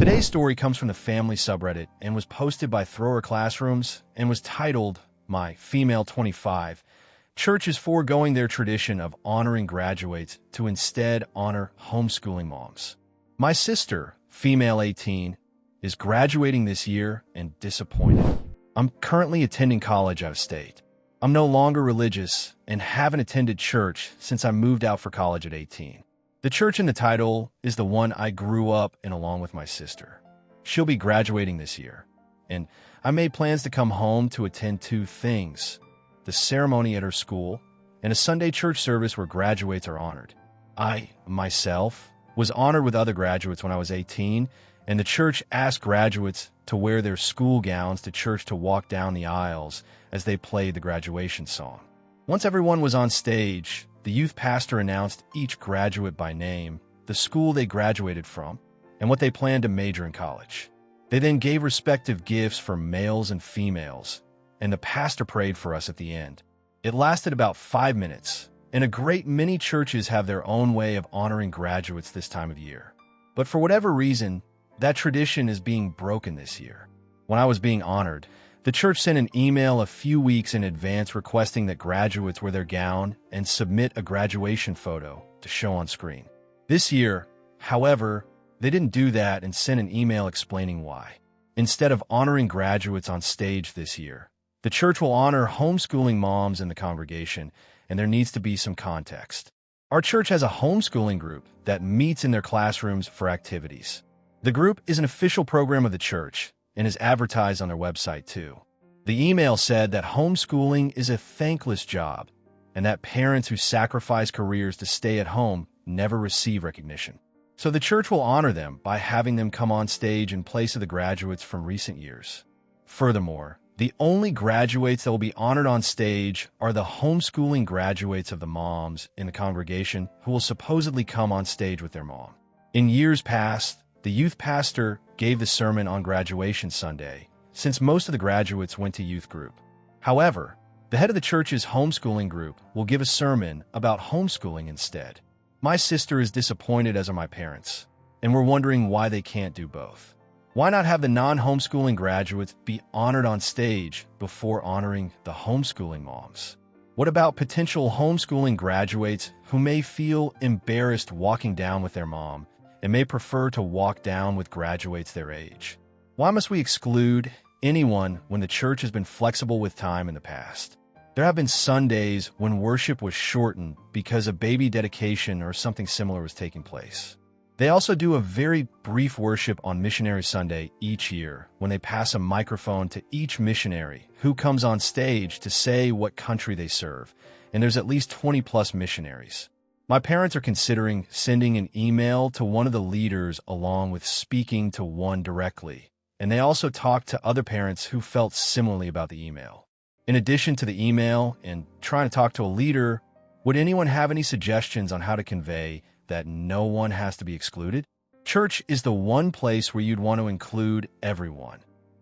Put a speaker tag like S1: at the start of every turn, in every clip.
S1: Today's story comes from the family subreddit and was posted by Thrower Classrooms and was titled, My Female 25. Church is foregoing their tradition of honoring graduates to instead honor homeschooling moms. My sister, female 18, is graduating this year and disappointed. I'm currently attending college out of state. I'm no longer religious and haven't attended church since I moved out for college at 18. The church in the title is the one I grew up in along with my sister. She'll be graduating this year, and I made plans to come home to attend two things: the ceremony at her school and a Sunday church service where graduates are honored. I, myself, was honored with other graduates when I was 18, and the church asked graduates to wear their school gowns to church to walk down the aisles as they played the graduation song. Once everyone was on stage, the youth pastor announced each graduate by name, the school they graduated from, and what they planned to major in college. They then gave respective gifts for males and females, and the pastor prayed for us at the end. It lasted about 5 minutes, and a great many churches have their own way of honoring graduates this time of year. But for whatever reason, that tradition is being broken this year. When I was being honored, the church sent an email a few weeks in advance requesting that graduates wear their gown and submit a graduation photo to show on screen. This year, however, they didn't do that and sent an email explaining why. Instead of honoring graduates on stage this year, the church will honor homeschooling moms in the congregation, and there needs to be some context. Our church has a homeschooling group that meets in their classrooms for activities. The group is an official program of the church and is advertised on their website too. The email said that homeschooling is a thankless job and that parents who sacrifice careers to stay at home never receive recognition. So the church will honor them by having them come on stage in place of the graduates from recent years. Furthermore, the only graduates that will be honored on stage are the homeschooling graduates of the moms in the congregation who will supposedly come on stage with their mom. In years past, the youth pastor gave the sermon on graduation Sunday, since most of the graduates went to youth group. However, the head of the church's homeschooling group will give a sermon about homeschooling instead. My sister is disappointed, as are my parents, and we're wondering why they can't do both. Why not have the non-homeschooling graduates be honored on stage before honoring the homeschooling moms? What about potential homeschooling graduates who may feel embarrassed walking down with their mom and may prefer to walk down with graduates their age? Why must we exclude anyone when the church has been flexible with time in the past? There have been Sundays when worship was shortened because a baby dedication or something similar was taking place. They also do a very brief worship on Missionary Sunday each year when they pass a microphone to each missionary who comes on stage to say what country they serve, and there's at least 20+ missionaries. My parents are considering sending an email to one of the leaders along with speaking to one directly, and they also talked to other parents who felt similarly about the email. In addition to the email and trying to talk to a leader, would anyone have any suggestions on how to convey that no one has to be excluded? Church is the one place where you'd want to include everyone,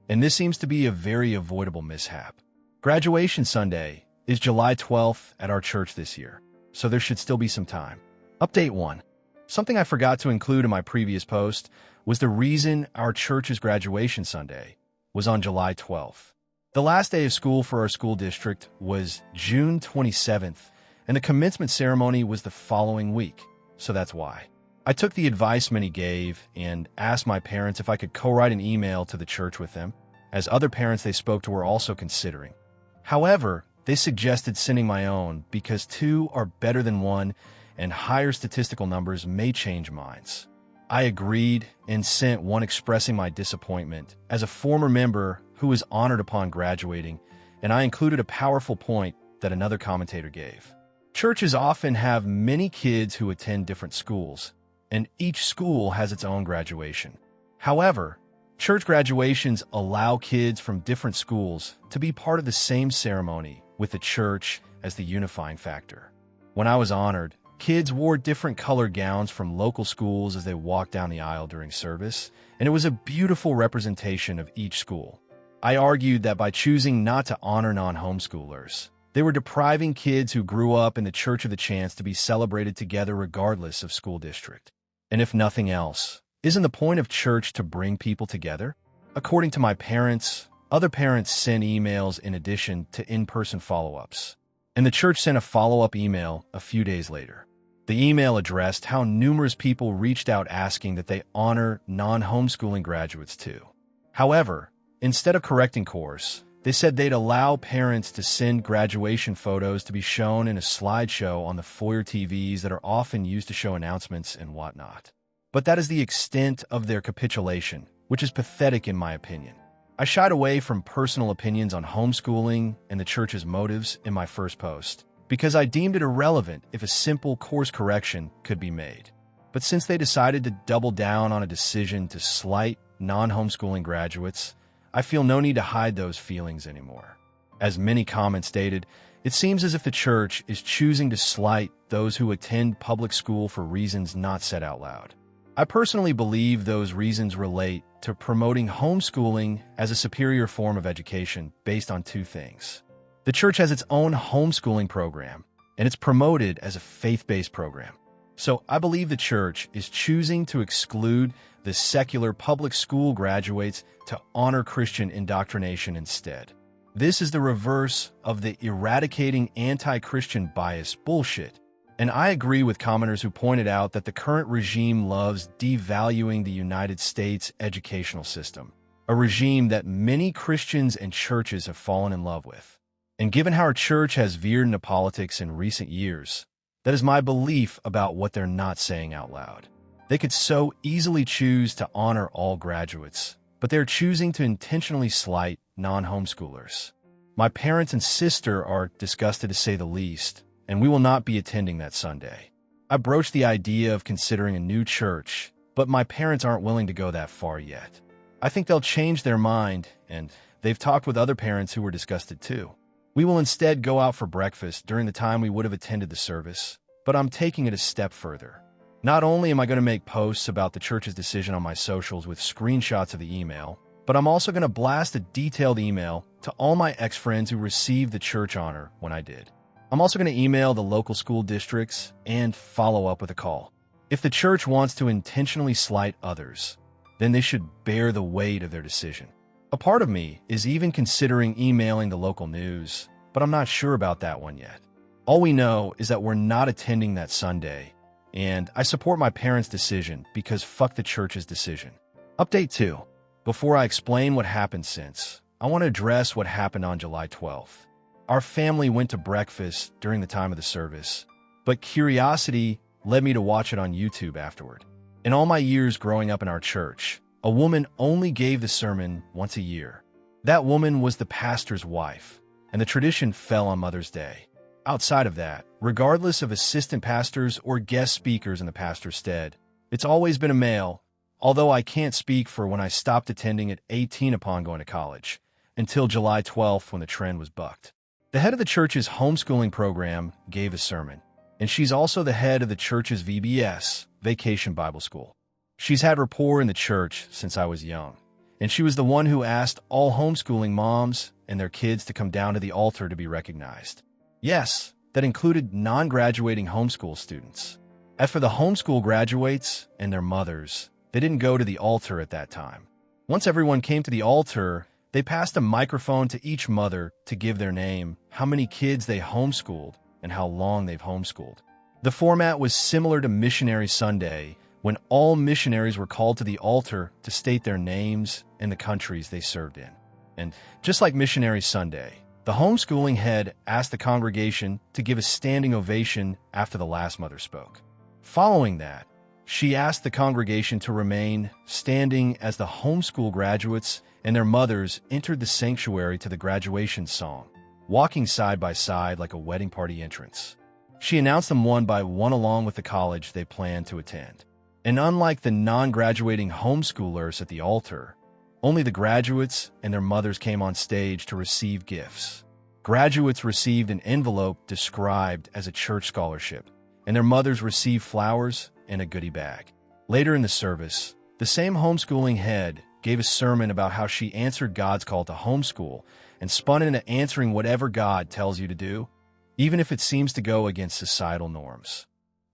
S1: and this seems to be a very avoidable mishap. Graduation Sunday is July 12th at our church this year, so there should still be some time. Update 1. Something I forgot to include in my previous post was the reason our church's graduation Sunday was on July 12th. The last day of school for our school district was June 27th, and the commencement ceremony was the following week, so that's why. I took the advice many gave and asked my parents if I could co-write an email to the church with them, as other parents they spoke to were also considering. However, they suggested sending my own because 2 are better than 1 and higher statistical numbers may change minds. I agreed and sent one expressing my disappointment as a former member who was honored upon graduating, and I included a powerful point that another commentator gave. Churches often have many kids who attend different schools, and each school has its own graduation. However, church graduations allow kids from different schools to be part of the same ceremony with the church as the unifying factor. When I was honored, kids wore different colored gowns from local schools as they walked down the aisle during service, and it was a beautiful representation of each school. I argued that by choosing not to honor non-homeschoolers, they were depriving kids who grew up in the church of the chance to be celebrated together regardless of school district. And if nothing else, Isn't the point of church to bring people together? According to my parents, other parents send emails in addition to in-person follow-ups. And the church sent a follow-up email a few days later. The email addressed how numerous people reached out asking that they honor non-homeschooling graduates too. However, instead of correcting course, they said they'd allow parents to send graduation photos to be shown in a slideshow on the foyer TVs that are often used to show announcements and whatnot. But that is the extent of their capitulation, which is pathetic in my opinion. I shied away from personal opinions on homeschooling and the church's motives in my first post, because I deemed it irrelevant if a simple course correction could be made. But since they decided to double down on a decision to slight non-homeschooling graduates, I feel no need to hide those feelings anymore. As many comments stated, it seems as if the church is choosing to slight those who attend public school for reasons not said out loud. I personally believe those reasons relate to promoting homeschooling as a superior form of education based on two things. The church has its own homeschooling program, and it's promoted as a faith-based program. So I believe the church is choosing to exclude the secular public school graduates to honor Christian indoctrination instead. This is the reverse of the eradicating anti-Christian bias bullshit. And I agree with commenters who pointed out that the current regime loves devaluing the United States educational system, a regime that many Christians and churches have fallen in love with. And given how our church has veered into politics in recent years, that is my belief about what they're not saying out loud. They could so easily choose to honor all graduates, but they're choosing to intentionally slight non-homeschoolers. My parents and sister are disgusted to say the least, and we will not be attending that Sunday. I broached the idea of considering a new church, but my parents aren't willing to go that far yet. I think they'll change their mind, and they've talked with other parents who were disgusted too. We will instead go out for breakfast during the time we would have attended the service, but I'm taking it a step further. Not only am I going to make posts about the church's decision on my socials with screenshots of the email, but I'm also going to blast a detailed email to all my ex-friends who received the church honor when I did. I'm also going to email the local school districts and follow up with a call. If the church wants to intentionally slight others, then they should bear the weight of their decision. A part of me is even considering emailing the local news, but I'm not sure about that one yet. All we know is that we're not attending that Sunday, and I support my parents' decision because fuck the church's decision. Update 2. Before I explain what happened since, I want to address what happened on July 12th. Our family went to breakfast during the time of the service, but curiosity led me to watch it on YouTube afterward. In all my years growing up in our church, a woman only gave the sermon once a year. That woman was the pastor's wife, and the tradition fell on Mother's Day. Outside of that, regardless of assistant pastors or guest speakers in the pastor's stead, it's always been a male, although I can't speak for when I stopped attending at 18 upon going to college, until July 12th when the trend was bucked. The head of the church's homeschooling program gave a sermon, and she's also the head of the church's VBS, Vacation Bible School. She's had rapport in the church since I was young, and she was the one who asked all homeschooling moms and their kids to come down to the altar to be recognized. Yes, that included non-graduating homeschool students. As for the homeschool graduates and their mothers, they didn't go to the altar at that time. Once everyone came to the altar, they passed a microphone to each mother to give their name, how many kids they homeschooled, and how long they've homeschooled. The format was similar to Missionary Sunday, when all missionaries were called to the altar to state their names and the countries they served in. And just like Missionary Sunday, the homeschooling head asked the congregation to give a standing ovation after the last mother spoke. Following that, she asked the congregation to remain standing as the homeschool graduates and their mothers entered the sanctuary to the graduation song, walking side by side like a wedding party entrance. She announced them one by one along with the college they planned to attend. And unlike the non-graduating homeschoolers at the altar, only the graduates and their mothers came on stage to receive gifts. Graduates received an envelope described as a church scholarship, and their mothers received flowers and a goodie bag. Later in the service, the same homeschooling head gave a sermon about how she answered God's call to homeschool and spun into answering whatever God tells you to do, even if it seems to go against societal norms.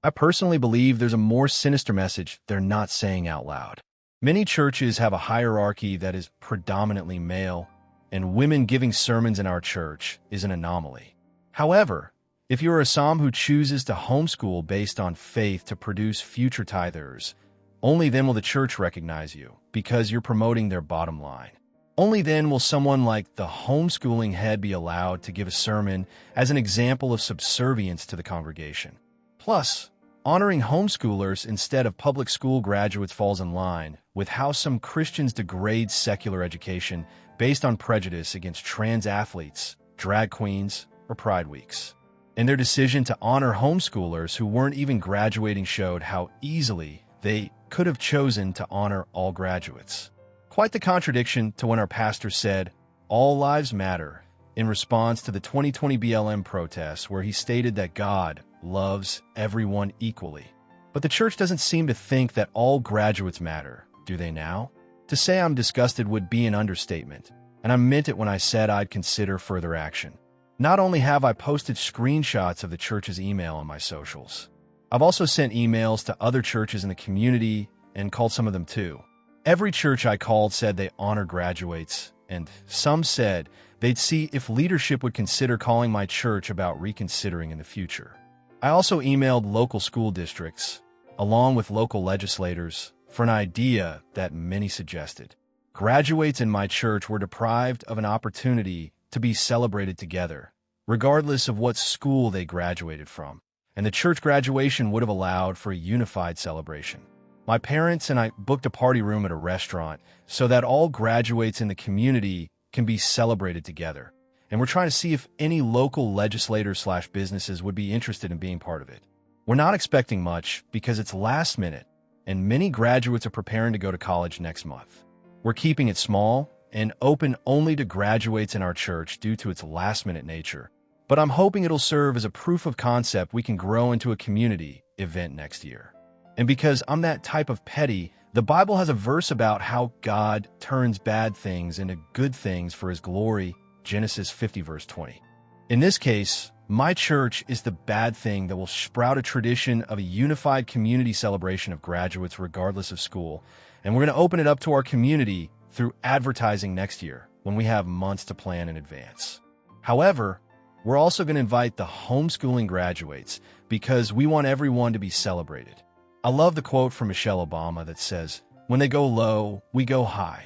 S1: I personally believe there's a more sinister message they're not saying out loud. Many churches have a hierarchy that is predominantly male, and women giving sermons in our church is an anomaly. However, if you are a Psalm who chooses to homeschool based on faith to produce future tithers, only then will the church recognize you because you're promoting their bottom line. Only then will someone like the homeschooling head be allowed to give a sermon as an example of subservience to the congregation. Plus, honoring homeschoolers instead of public school graduates falls in line with how some Christians degrade secular education based on prejudice against trans athletes, drag queens, or Pride Weeks. And their decision to honor homeschoolers who weren't even graduating showed how easily they could have chosen to honor all graduates. Quite the contradiction to when our pastor said, "All lives matter," in response to the 2020 BLM protests where he stated that God loves everyone equally. But the church doesn't seem to think that all graduates matter, do they now? To say I'm disgusted would be an understatement, and I meant it when I said I'd consider further action. Not only have I posted screenshots of the church's email on my socials, I've also sent emails to other churches in the community and called some of them too. Every church I called said they honor graduates, and some said they'd see if leadership would consider calling my church about reconsidering in the future. I also emailed local school districts, along with local legislators, for an idea that many suggested. Graduates in my church were deprived of an opportunity to be celebrated together, regardless of what school they graduated from, and the church graduation would have allowed for a unified celebration. My parents and I booked a party room at a restaurant so that all graduates in the community can be celebrated together. And we're trying to see if any local legislators/businesses would be interested in being part of it. We're not expecting much because it's last minute, and many graduates are preparing to go to college next month. We're keeping it small and open only to graduates in our church due to its last-minute nature. But I'm hoping it'll serve as a proof of concept we can grow into a community event next year. And because I'm that type of petty, the Bible has a verse about how God turns bad things into good things for his glory, Genesis 50 verse 20. In this case, my church is the bad thing that will sprout a tradition of a unified community celebration of graduates regardless of school, and we're going to open it up to our community through advertising next year when we have months to plan in advance. However, we're also going to invite the homeschooling graduates because we want everyone to be celebrated. I love the quote from Michelle Obama that says, "When they go low, we go high."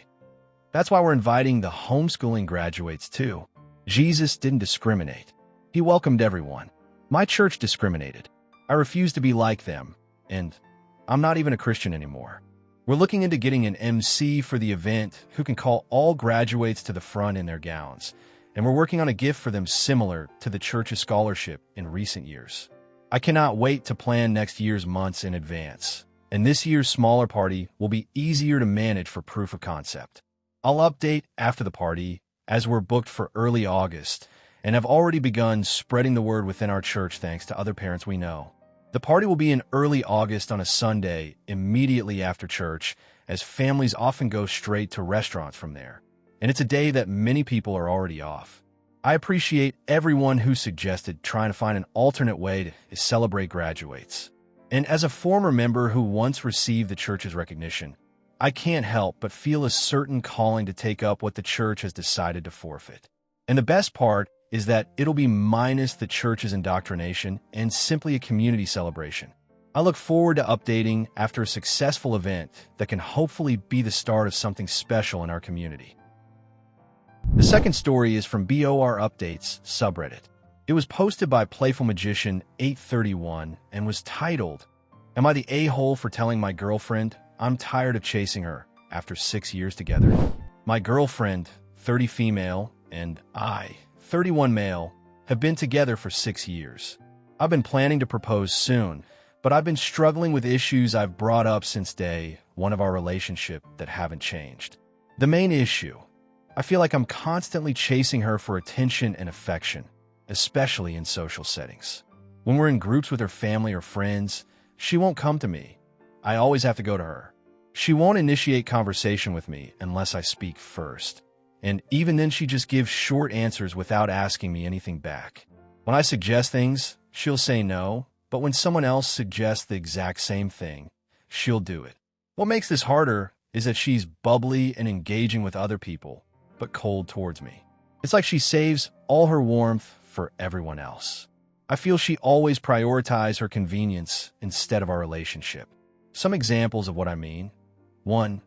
S1: That's why we're inviting the homeschooling graduates too. Jesus didn't discriminate. He welcomed everyone. My church discriminated. I refuse to be like them, and I'm not even a Christian anymore. We're looking into getting an MC for the event who can call all graduates to the front in their gowns, and we're working on a gift for them similar to the church's scholarship in recent years. I cannot wait to plan next year's months in advance, and this year's smaller party will be easier to manage for proof of concept. I'll update after the party as we're booked for early August and have already begun spreading the word within our church thanks to other parents we know. The party will be in early August on a Sunday immediately after church, as families often go straight to restaurants from there, and it's a day that many people are already off. I appreciate everyone who suggested trying to find an alternate way to celebrate graduates. And as a former member who once received the church's recognition, I can't help but feel a certain calling to take up what the church has decided to forfeit. And the best part is that it'll be minus the church's indoctrination and simply a community celebration. I look forward to updating after a successful event that can hopefully be the start of something special in our community. The second story is from BOR Updates subreddit. It was posted by Playful Magician 831 and was titled, "Am I the a-hole for telling my girlfriend I'm tired of chasing her after 6 years together? My girlfriend, 30 female, and I, 31 male, have been together for 6 years. I've been planning to propose soon, but I've been struggling with issues I've brought up since day one of our relationship that haven't changed. The main issue, I feel like I'm constantly chasing her for attention and affection, especially in social settings. When we're in groups with her family or friends, she won't come to me. I always have to go to her. She won't initiate conversation with me unless I speak first. And even then she just gives short answers without asking me anything back. When I suggest things, she'll say no, but when someone else suggests the exact same thing, she'll do it. What makes this harder is that she's bubbly and engaging with other people, but cold towards me. It's like she saves all her warmth for everyone else. I feel she always prioritizes her convenience instead of our relationship. Some examples of what I mean. 1.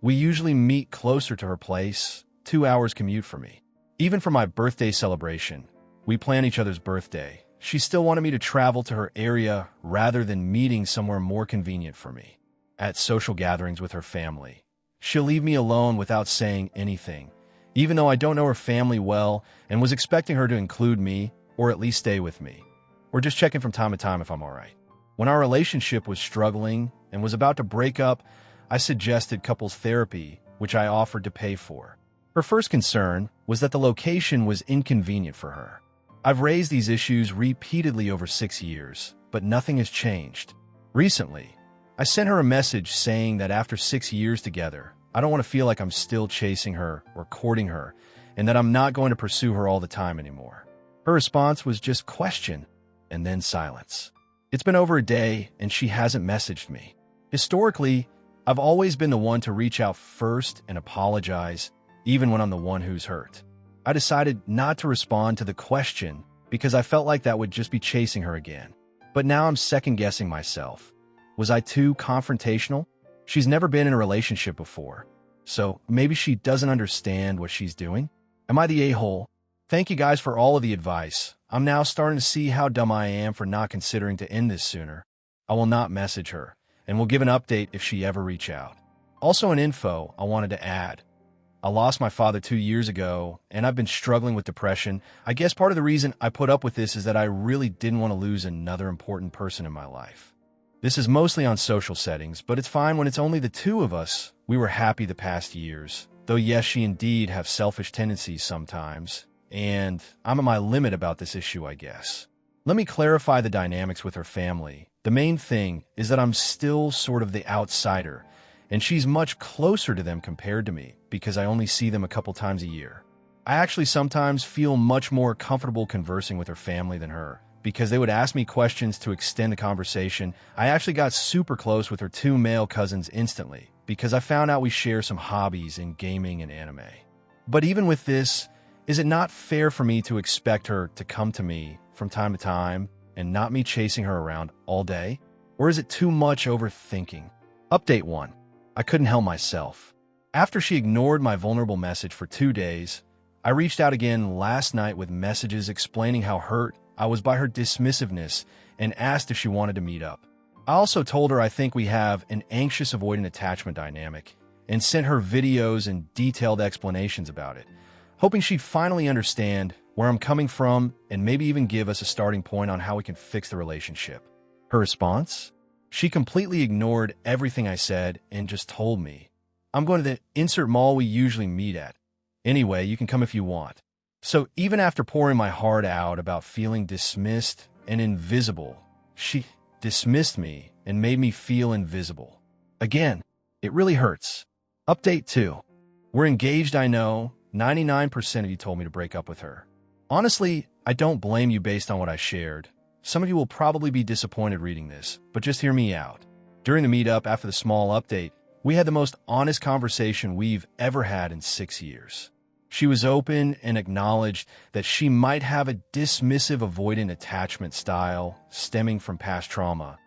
S1: We usually meet closer to her place, 2 hours commute for me. Even for my birthday celebration, we plan each other's birthday. She still wanted me to travel to her area rather than meeting somewhere more convenient for me. At social gatherings with her family, she'll leave me alone without saying anything, even though I don't know her family well and was expecting her to include me or at least stay with me, or just check in from time to time if I'm all right. When our relationship was struggling and was about to break up, I suggested couples therapy, which I offered to pay for. Her first concern was that the location was inconvenient for her. I've raised these issues repeatedly over 6 years, but nothing has changed. Recently, I sent her a message saying that after 6 years together, I don't want to feel like I'm still chasing her or courting her, and that I'm not going to pursue her all the time anymore. Her response was just question, and then silence. It's been over a day, and she hasn't messaged me. Historically, I've always been the one to reach out first and apologize, even when I'm the one who's hurt. I decided not to respond to the question because I felt like that would just be chasing her again. But now I'm second-guessing myself. Was I too confrontational? She's never been in a relationship before, so maybe she doesn't understand what she's doing? Am I the a-hole? Thank you guys for all of the advice. I'm now starting to see how dumb I am for not considering to end this sooner. I will not message her, and will give an update if she ever reach out. Also an info I wanted to add. I lost my father 2 years ago, and I've been struggling with depression. I guess part of the reason I put up with this is that I really didn't want to lose another important person in my life. This is mostly on social settings, but it's fine when it's only the two of us. We were happy the past years, though yes, she indeed have selfish tendencies sometimes, and I'm at my limit about this issue, I guess. Let me clarify the dynamics with her family. The main thing is that I'm still sort of the outsider, and she's much closer to them compared to me because I only see them a couple times a year. I actually sometimes feel much more comfortable conversing with her family than her, because they would ask me questions to extend the conversation. I actually got super close with her 2 male cousins instantly, because I found out we share some hobbies in gaming and anime. But even with this, is it not fair for me to expect her to come to me from time to time and not me chasing her around all day? Or is it too much overthinking? Update 1. I couldn't help myself. After she ignored my vulnerable message for 2 days, I reached out again last night with messages explaining how hurt I was by her dismissiveness and asked if she wanted to meet up. I also told her I think we have an anxious avoidant attachment dynamic and sent her videos and detailed explanations about it, hoping she'd finally understand where I'm coming from and maybe even give us a starting point on how we can fix the relationship. Her response? She completely ignored everything I said and just told me, I'm going to the insert mall we usually meet at. Anyway, you can come if you want. So even after pouring my heart out about feeling dismissed and invisible, she dismissed me and made me feel invisible. Again, it really hurts. Update 2. We're engaged, I know. 99% of you told me to break up with her. Honestly, I don't blame you based on what I shared. Some of you will probably be disappointed reading this, but just hear me out. During the meetup after the small update, we had the most honest conversation we've ever had in 6 years. She was open and acknowledged that she might have a dismissive avoidant attachment style stemming from past trauma.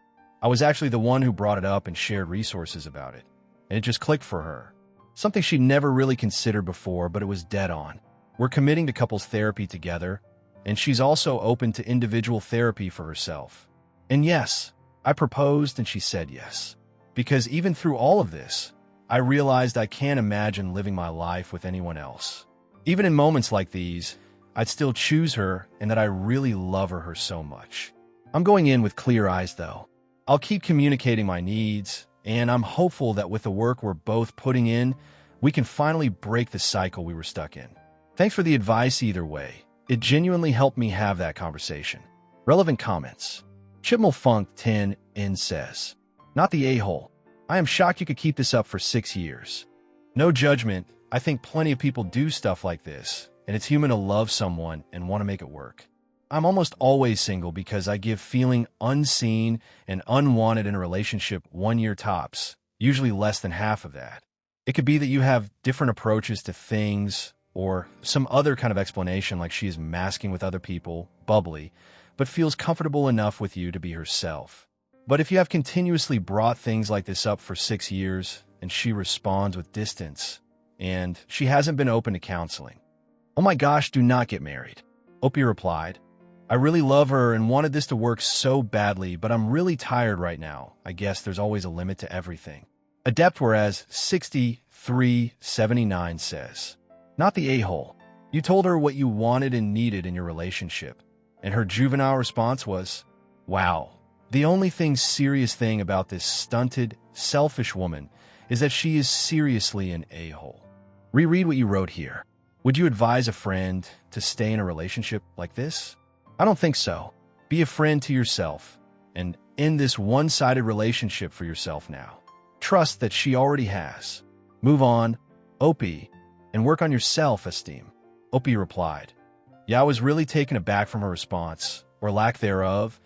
S1: I was actually the one who brought it up and shared resources about it, and it just clicked for her. Something she'd never really considered before, but it was dead on. We're committing to couples therapy together, and she's also open to individual therapy for herself. And yes, I proposed and she said yes. Because even through all of this, I realized I can't imagine living my life with anyone else. Even in moments like these, I'd still choose her and that I really love her so much. I'm going in with clear eyes though. I'll keep communicating my needs, and I'm hopeful that with the work we're both putting in, we can finally break the cycle we were stuck in. Thanks for the advice either way. It genuinely helped me have that conversation. Relevant comments. Chipmulfunk10N says, not the a-hole. I am shocked you could keep this up for 6 years. No judgment. I think plenty of people do stuff like this, and it's human to love someone and want to make it work. I'm almost always single because I give feeling unseen and unwanted in a relationship 1 year tops, usually less than half of that. It could be that you have different approaches to things or some other kind of explanation like she is masking with other people, bubbly, but feels comfortable enough with you to be herself. But if you have continuously brought things like this up for 6 years and she responds with distance and she hasn't been open to counseling, oh my gosh, do not get married. Opie replied, I really love her and wanted this to work so badly, but I'm really tired right now. I guess there's always a limit to everything. Adept Whereas 6379 says, not the a-hole. You told her what you wanted and needed in your relationship, and her juvenile response was, wow. The only serious thing about this stunted, selfish woman is that she is seriously an a-hole. Reread what you wrote here. Would you advise a friend to stay in a relationship like this? I don't think so. Be a friend to yourself and end this one-sided relationship for yourself now. Trust that she already has. Move on, Opie, and work on your self-esteem. Opie replied, yeah, I was really taken aback from her response, or lack thereof.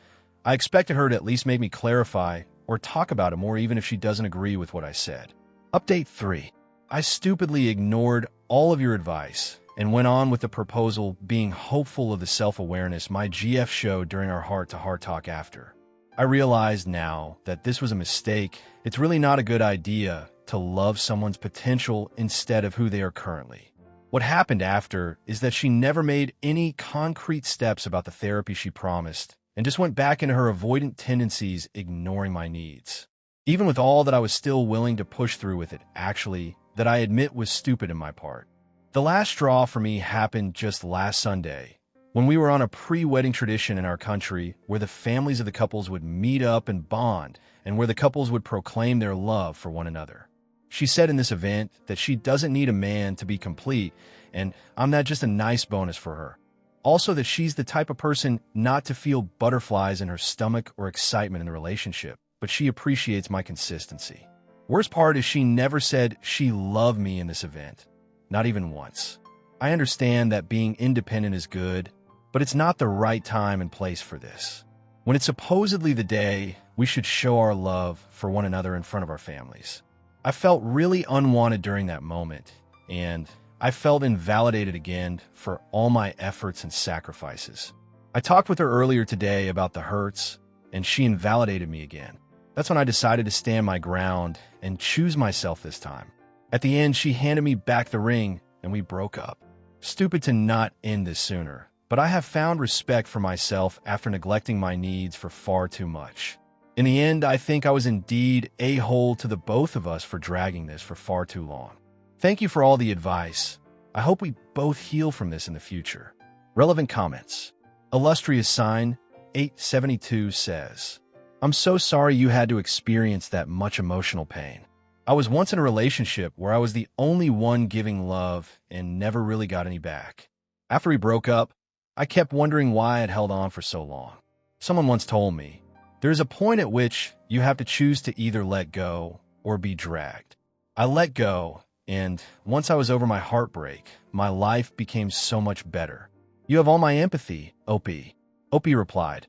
S1: I expected her to at least make me clarify or talk about it more even if she doesn't agree with what I said. Update 3. I stupidly ignored all of your advice and went on with the proposal, being hopeful of the self-awareness my GF showed during our heart-to-heart talk after. I realized now that this was a mistake. It's really not a good idea to love someone's potential instead of who they are currently. What happened after is that she never made any concrete steps about the therapy she promised and just went back into her avoidant tendencies, ignoring my needs. Even with all that, I was still willing to push through with it, actually, that I admit was stupid in my part. The last straw for me happened just last Sunday, when we were on a pre-wedding tradition in our country where the families of the couples would meet up and bond, and where the couples would proclaim their love for one another. She said in this event that she doesn't need a man to be complete, and I'm not just a nice bonus for her. Also that she's the type of person not to feel butterflies in her stomach or excitement in the relationship, but she appreciates my consistency. Worst part is she never said she loved me in this event. Not even once. I understand that being independent is good, but it's not the right time and place for this. When it's supposedly the day we should show our love for one another in front of our families. I felt really unwanted during that moment, and I felt invalidated again for all my efforts and sacrifices. I talked with her earlier today about the hurts, and she invalidated me again. That's when I decided to stand my ground and choose myself this time. At the end, she handed me back the ring, and we broke up. Stupid to not end this sooner, but I have found respect for myself after neglecting my needs for far too much. In the end, I think I was indeed a-hole to the both of us for dragging this for far too long. Thank you for all the advice. I hope we both heal from this in the future. Relevant comments. Illustrious Sign 872 says, I'm so sorry you had to experience that much emotional pain. I was once in a relationship where I was the only one giving love and never really got any back. After we broke up, I kept wondering why I had held on for so long. Someone once told me, there is a point at which you have to choose to either let go or be dragged. I let go, and once I was over my heartbreak, my life became so much better. You have all my empathy, Opie. Opie replied,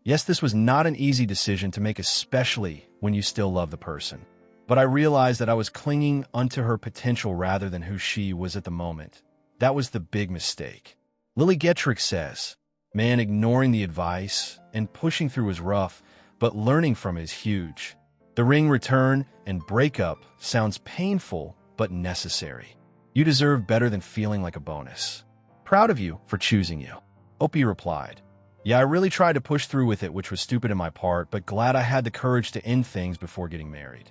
S1: yes, this was not an easy decision to make, especially when you still love the person. But I realized that I was clinging unto her potential rather than who she was at the moment. That was the big mistake. Lily Getrick says, man, ignoring the advice and pushing through is rough, but learning from it is huge. The ring return and breakup sounds painful, but necessary. You deserve better than feeling like a bonus. Proud of you for choosing you. Opie replied, yeah, I really tried to push through with it, which was stupid in my part, but glad I had the courage to end things before getting married.